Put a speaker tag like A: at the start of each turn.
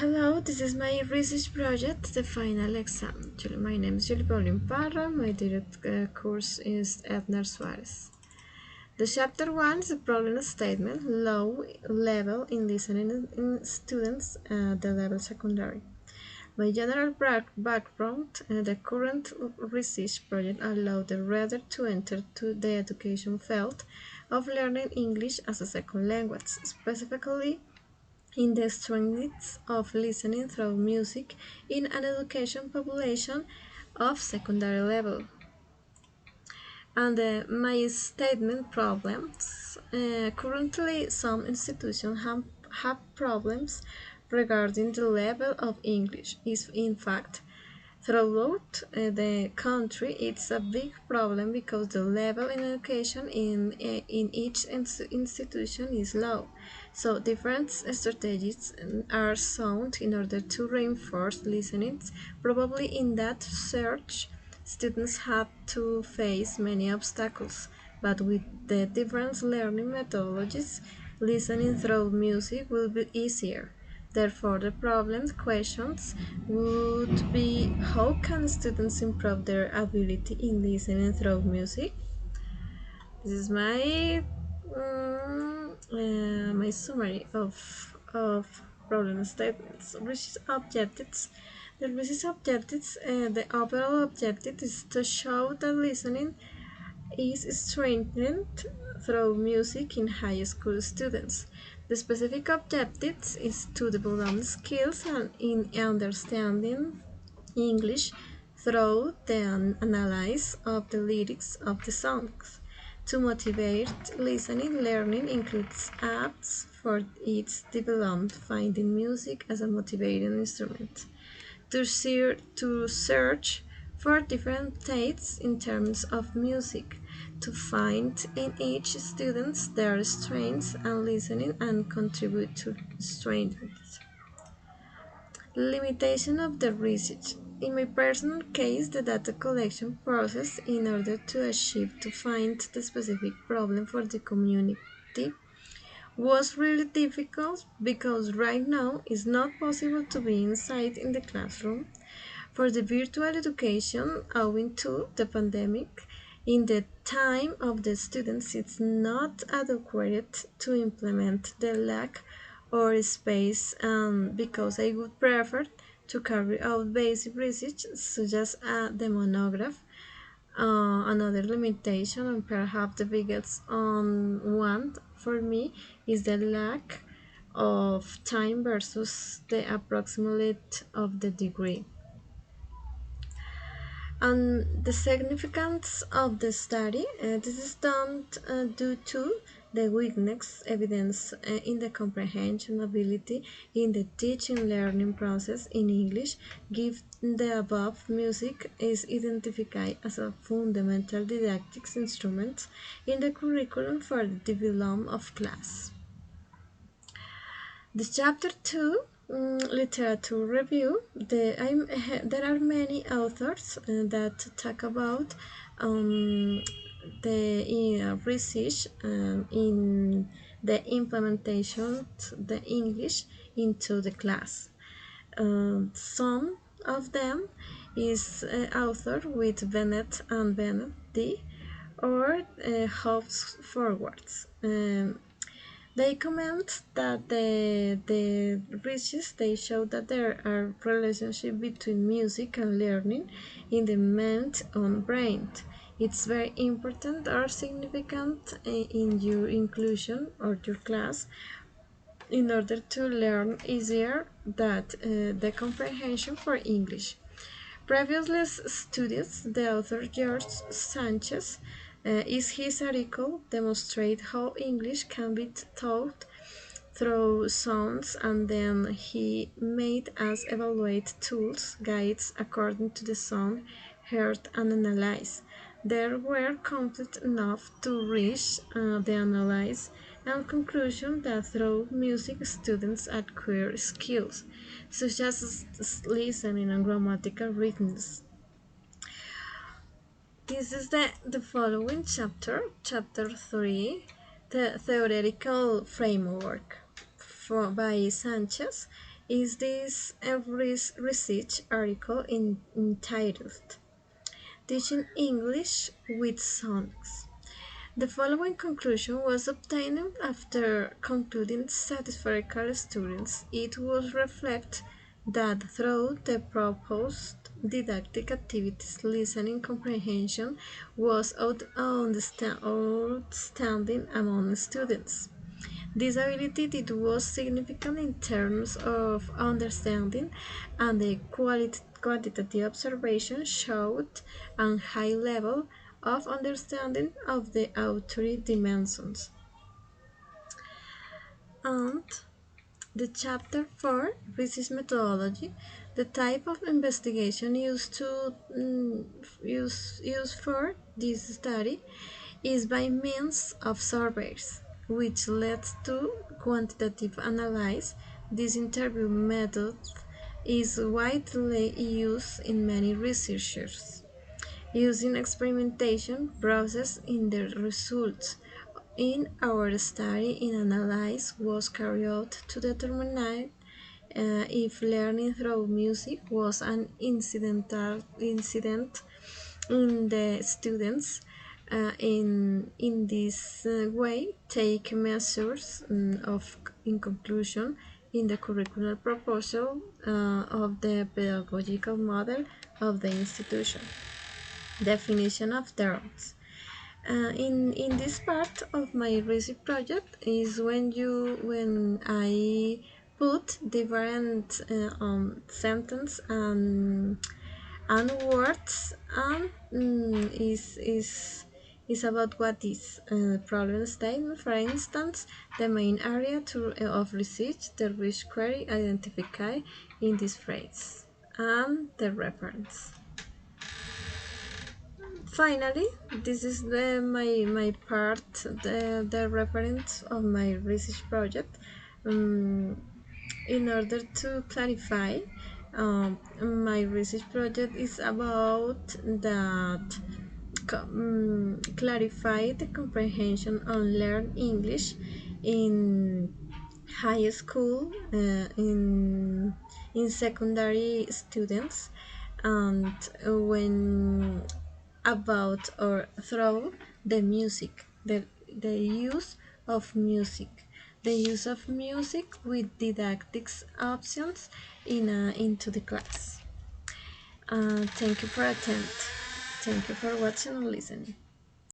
A: Hello, this is my research project, the final exam. My name is Julie Pauline Parra. My direct course is Edna Suarez. The chapter 1 is a problem statement, low level in listening in students at the level secondary. My general background, the current research project allowed the reader to enter to the education field of learning English as a second language, specifically in the strengths of listening through music in an education population of secondary level. And my statement problems. Currently, some institutions have problems regarding the level of English. Is in fact, throughout the country, it's a big problem because the level in education in each institution is low. So different strategies are sought in order to reinforce listening. Probably in that search, students have to face many obstacles, but with the different learning methodologies, listening through music will be easier. Therefore, the problem questions would be how can students improve their ability in listening through music? This is my summary of problem statements. Research objectives. The research objectives. The overall objective is to show that listening is strengthened through music in high school students. The specific objectives is to develop skills and in understanding English through the analysis of the lyrics of the songs. To motivate listening, learning includes apps for its development, finding music as a motivating instrument. To search for different tastes in terms of music, to find in each student their strengths and listening and contribute to strengths. Limitation of the research. In my personal case, the data collection process in order to achieve to find the specific problem for the community was really difficult because right now it's not possible to be inside in the classroom for the virtual education owing to the pandemic. In the time of the students, it's not adequate to implement the lack or space because I would prefer to carry out basic research such as the monograph. Another limitation and perhaps the biggest one for me is the lack of time versus the approximate of the degree. And the significance of the study, this is done due to the weakness evidence in the comprehension ability in the teaching learning process in English. Give the above music is identified as a fundamental didactic instrument in the curriculum for the development of class. The chapter 2, literature review. There are many authors that talk about the research in the implementation of the English into the class. Some of them is author with Bennett and Bennett D or Hobbes Forwards. They comment that the research they show that there are relationship between music and learning in the mind and brain. It's very important or significant in your inclusion or your class in order to learn easier that the comprehension for English. Previously studies, the author George Sanchez is his article demonstrate how English can be taught through sounds, and then he made us evaluate tools, guides according to the sound heard and analyzed. They were complete enough to reach the analysis and conclusion that through music students acquire skills such as listening and grammatical readiness. This is the following chapter 3, the theoretical framework by Sanchez. is this research article entitled Teaching English with Songs. The following conclusion was obtained after concluding satisfactory students. It was reflected that through the proposed didactic activities, listening comprehension was outstanding among students. This ability it was significant in terms of understanding, and the quantitative observation showed a high level of understanding of the auditory dimensions. And the chapter 4, research methodology, the type of investigation used for this study is by means of surveys, which leads to quantitative analysis. This interview method is widely used in many researchers using experimentation process in the results. In our study, an analysis was carried out to determine if learning through music was an incident in the students. In this way, take measures in conclusion in the curricular proposal of the pedagogical model of the institution. Definition of terms. In this part of my research project is when I put different sentence and words and is about what is problem statement. For instance, the main area of research, the research query identified in this phrase, and the reference. Finally, this is my part, the reference of my research project. In order to clarify, my research project is about that clarify the comprehension on learn English in high school, in secondary students, and when about or through the music, the use of music, the use of music with didactics options into the class. Thank you for attending. Thank you for watching and listening.